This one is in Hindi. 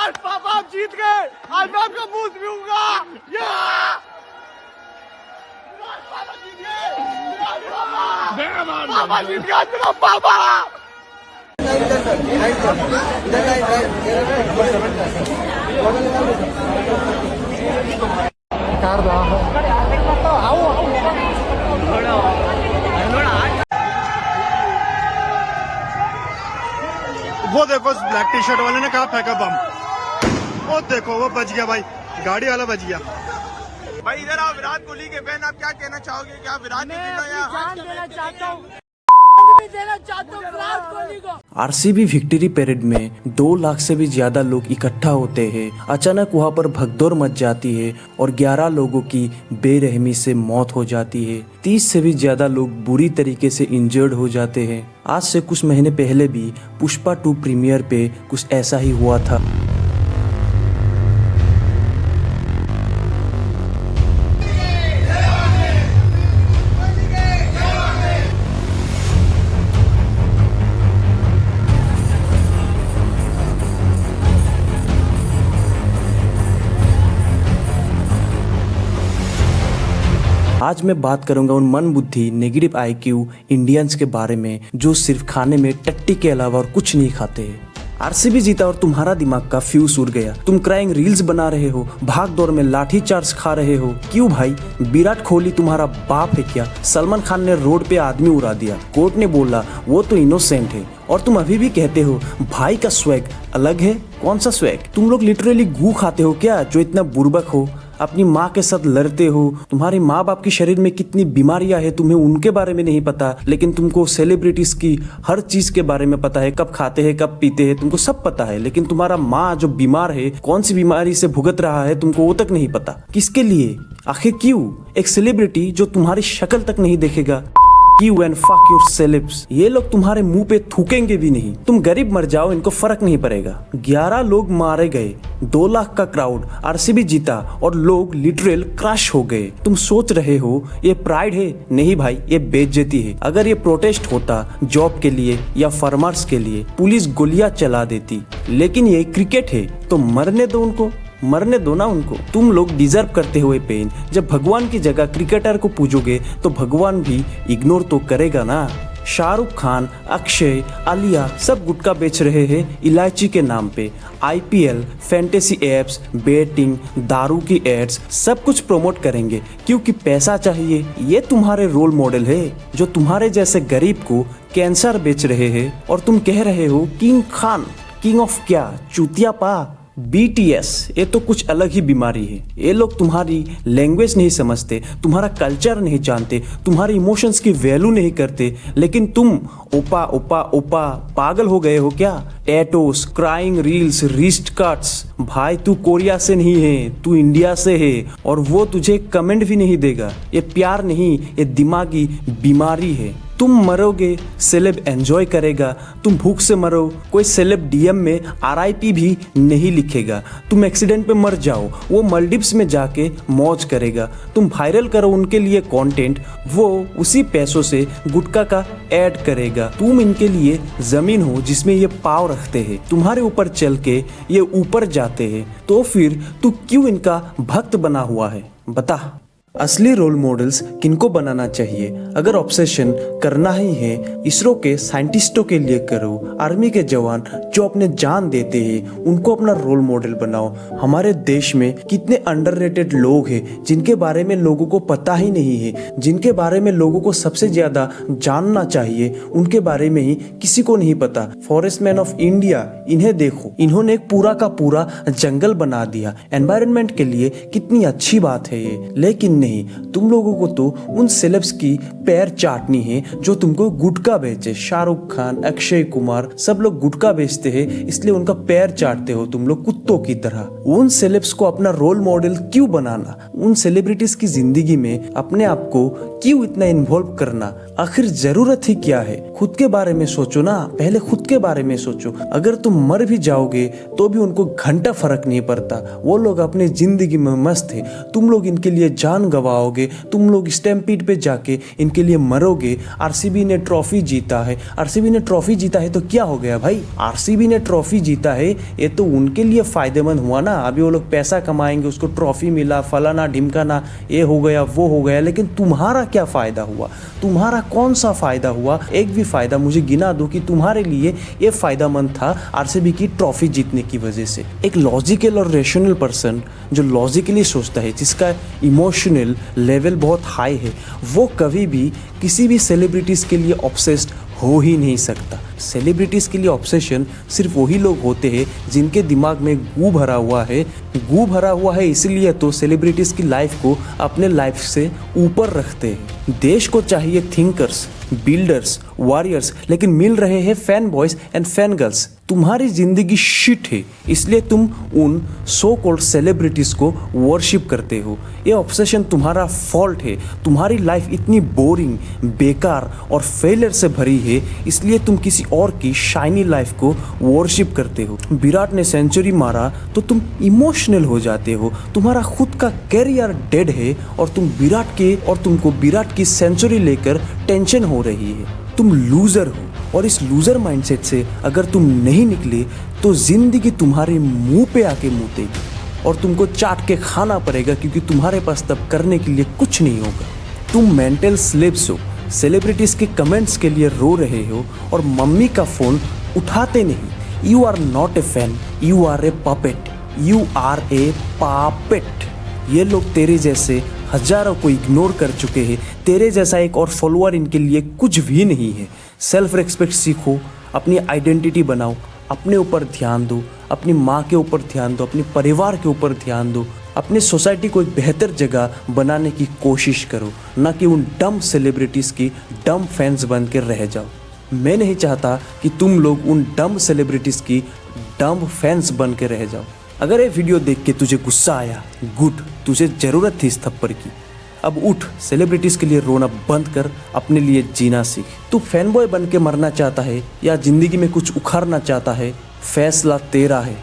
यार पापा आप जीत गए, आज मैं आपका बूथ पीऊंगा। पापा जीत गए, पापा जीत गए, मेरा पापा। वो देखो ब्लैक टी शर्ट वाले ने कहा फेंका बम, वो देखो वो बच गया भाई, गाड़ी वाला बच गया। भाई इधर आप विराट कोहली के फैन, आप क्या कहना चाहोगे? क्या विराट ने जान देना चाहता हूँ, देना चाहता हूँ विराट कोहली को। आरसीबी विक्ट्री परेड में 2 लाख से भी ज्यादा लोग इकट्ठा होते हैं। अचानक वहां पर भगदौड़ मच जाती है और 11 लोगों की बेरहमी से मौत हो जाती है। 30 से भी ज्यादा लोग बुरी तरीके से इंजर्ड हो जाते हैं। आज से कुछ महीने पहले भी पुष्पा 2 प्रीमियर पे कुछ ऐसा ही हुआ था। आज मैं बात करूंगा उन मन बुद्धि नेगेटिव IQ इंडियंस के बारे में जो सिर्फ खाने में टट्टी के अलावा और कुछ नहीं खाते हैं। आरसीबी जीता और तुम्हारा दिमाग का फ्यूज उड़ गया। तुम क्राइंग रील्स बना रहे हो, भाग दौड़ में लाठी चार्ज खा रहे हो। क्यों भाई? विराट कोहली तुम्हारा बाप है क्या? सलमान खान ने रोड पे आदमी उड़ा दिया, कोर्ट ने बोला वो तो इनोसेंट है, और तुम अभी भी कहते हो भाई का स्वैग अलग है। कौन सा स्वैग? तुम लोग लिटरली गू खाते हो क्या जो इतना बुर्बक हो? अपनी माँ के साथ लड़ते हो। तुम्हारे माँ बाप के शरीर में कितनी बीमारियां हैं तुम्हें उनके बारे में नहीं पता, लेकिन तुमको सेलिब्रिटीज की हर चीज के बारे में पता है, कब खाते हैं कब पीते हैं तुमको सब पता है। लेकिन तुम्हारा माँ जो बीमार है, कौन सी बीमारी से भुगत रहा है तुमको वो तक नहीं पता। किसके लिए? आखिर क्यों? एक सेलिब्रिटी जो तुम्हारी शक्ल तक नहीं देखेगा। You and fuck your celebs। ये लोग तुम्हारे मुंह पे थूकेंगे भी नहीं। तुम गरीब मर जाओ, इनको फर्क नहीं पड़ेगा। 11 लोग मारे गए, 2 लाख का क्राउड, आरसीबी जीता और लोग लिटरल क्रश हो गए। तुम सोच रहे हो ये प्राइड है? नहीं भाई, ये बेइज्जती है। अगर ये प्रोटेस्ट होता जॉब के लिए या फार्मर्स के लिए, पुलिस गोलियां चला देती। लेकिन ये क्रिकेट है तो मरने दो उनको, मरने दो ना उनको। तुम लोग डिजर्व करते हुए पेन। जब भगवान की जगह क्रिकेटर को पूजोगे तो भगवान भी इग्नोर तो करेगा ना। शाहरुख खान, अक्षय, आलिया सब गुटखा बेच रहे हैं इलायची के नाम पे। IPL, फैंटेसी एप्स, बेटिंग, दारू की एड्स सब कुछ प्रमोट करेंगे क्योंकि पैसा चाहिए। ये तुम्हारे रोल मॉडल है जो तुम्हारे जैसे गरीब को कैंसर बेच रहे हैं और तुम कह रहे हो किंग खान। किंग ऑफ क्या? चूतिया पा। BTS ये तो कुछ अलग ही बीमारी है। ये लोग तुम्हारी लैंग्वेज नहीं समझते, तुम्हारा कल्चर नहीं जानते, तुम्हारे इमोशंस की वैल्यू नहीं करते, लेकिन तुम ओपा ओपा ओपा पागल हो गए हो क्या? Tattoos, crying reels, wrist cuts. भाई तू कोरिया से नहीं है, तू इंडिया से है और वो तुझे कमेंट भी नहीं देगा। ये प्यार नहीं, ये दिमागी बीमारी है। तुम मरोगे, सेलेब एंजॉय करेगा। तुम भूख से मरो, कोई सेलेब DM में RIP भी नहीं लिखेगा। तुम एक्सीडेंट पे मर जाओ, वो मालदीव्स में जाके मौज करेगा। तुम वायरल करो उनके लिए कंटेंट, वो उसी पैसों से गुटखा का ऐड करेगा। तुम इनके लिए जमीन हो जिसमें ये पाव रखते हैं, तुम्हारे ऊपर चल के ये ऊपर जाते हैं। तो फिर तू क्यों इनका भक्त बना हुआ है? बता। असली रोल मॉडल्स किनको बनाना चाहिए? अगर ऑब्सेशन करना ही है, इसरो के साइंटिस्टों के लिए करो। आर्मी के जवान जो अपने जान देते हैं उनको अपना रोल मॉडल बनाओ। हमारे देश में कितने अंडररेटेड लोग हैं जिनके बारे में लोगों को पता ही नहीं है, जिनके बारे में लोगों को सबसे ज्यादा जानना चाहिए, उनके बारे में ही किसी को नहीं पता। फॉरेस्ट मैन ऑफ इंडिया, इन्हें देखो, इन्होंने एक पूरा का पूरा जंगल बना दिया। एनवायरनमेंट के लिए कितनी अच्छी बात है ये। लेकिन नहीं, तुम लोगों को तो उन सेलेब्स की पैर चाटनी है जो तुमको गुटखा बेचे। शाहरुख खान, अक्षय कुमार सब लोग गुटखा बेचते हैं, इसलिए उनका पैर चाटते हो तुम लोग कुत्तों की तरह। उन सेलेब्स को अपना रोल मॉडल क्यों बनाना? उन सेलिब्रिटीज की जिंदगी में अपने आप को क्यों इतना इन्वॉल्व करना? आखिर जरूरत ही क्या है? खुद के बारे में सोचो ना, पहले खुद के बारे में सोचो। अगर तुम मर भी जाओगे तो भी उनको घंटा फर्क नहीं पड़ता, वो लोग अपनी जिंदगी में मस्त है। तुम लोग इनके लिए जान गवाओगे, तुम लोग स्टैम्पीड पे जाके इनके लिए मरोगे। आरसीबी ने ट्रॉफी जीता है, आरसीबी ने ट्रॉफी जीता है तो क्या हो गया भाई? आरसीबी ने ट्रॉफी जीता है ये तो उनके लिए फायदेमंद हुआ ना। अभी वो लोग पैसा कमाएंगे, उसको ट्रॉफी मिला, फलाना ढिमकाना, ये हो गया वो हो गया, लेकिन तुम्हारा क्या फायदा हुआ? तुम्हारा कौन सा फायदा हुआ? एक भी फायदा मुझे गिना दो कि तुम्हारे लिए ये फायदेमंद था आरसीबी की ट्रॉफी जीतने की वजह से। एक लॉजिकल और रेशनल पर्सन जो लॉजिकली सोचता है, जिसका इमोशनल लेवल बहुत हाई है, वो कभी भी किसी भी सेलिब्रिटीज के लिए ऑब्सेस्ड हो ही नहीं सकता। सेलिब्रिटीज के लिए ऑब्सेशन सिर्फ वही लोग होते हैं जिनके दिमाग में गू भरा हुआ है। गू भरा हुआ है इसलिए तो सेलिब्रिटीज की लाइफ को अपने लाइफ से ऊपर रखते हैं। देश को चाहिए थिंकर्स, बिल्डर्स, वॉरियर्स, लेकिन मिल रहे हैं fan boys and fan girls. तुम्हारी जिंदगी शिट है, इसलिए तुम उन सो कॉल्ड सेलिब्रिटीज को वर्शिप करते हो। ये ऑब्सेशन तुम्हारा फॉल्ट है। तुम्हारी लाइफ इतनी बोरिंग, बेकार और फेलियर से भरी है, इसलिए तुम किसी और की शाइनी लाइफ को वर्शिप करते हो। विराट ने सेंचुरी मारा तो तुम इमोशनल हो जाते हो। तुम्हारा खुद का कैरियर डेड है और तुमको विराट की सेंचुरी लेकर टेंशन हो रही है। तुम लूजर हो और इस लूजर माइंडसेट से अगर तुम नहीं निकले तो जिंदगी तुम्हारे मुंह पे आके मुतेगी और तुमको चाट के खाना पड़ेगा, क्योंकि तुम्हारे पास तब करने के लिए कुछ नहीं होगा। तुम मेंटल स्लेव्स हो, सेलिब्रिटीज के कमेंट्स के लिए रो रहे हो और मम्मी का फोन उठाते नहीं। You are not a fan, you are a puppet, you are a puppet. ये लोग तेरे जैसे हजारों को इग्नोर कर चुके हैं। तेरे जैसा एक और फॉलोअर इनके लिए कुछ भी नहीं है। सेल्फ रिस्पेक्ट सीखो, अपनी आइडेंटिटी बनाओ, अपने ऊपर ध्यान दो, अपनी माँ के ऊपर ध्यान दो, अपने परिवार के ऊपर ध्यान दो, अपनी सोसाइटी को एक बेहतर जगह बनाने की कोशिश करो, ना कि उन डम सेलिब्रिटीज़ की डम फैंस बन के रह जाओ। मैं नहीं चाहता कि तुम लोग उन डम सेलिब्रिटीज़ की डम फैंस बन के रह जाओ। अगर ये वीडियो देख के तुझे गुस्सा आया, गुड, तुझे ज़रूरत थी इस थप्पड़ की। अब उठ, सेलिब्रिटीज़ के लिए रोना बंद कर, अपने लिए जीना सीख। तू फैन बॉय बन के मरना चाहता है या ज़िंदगी में कुछ उखाड़ना चाहता है, फैसला तेरा है।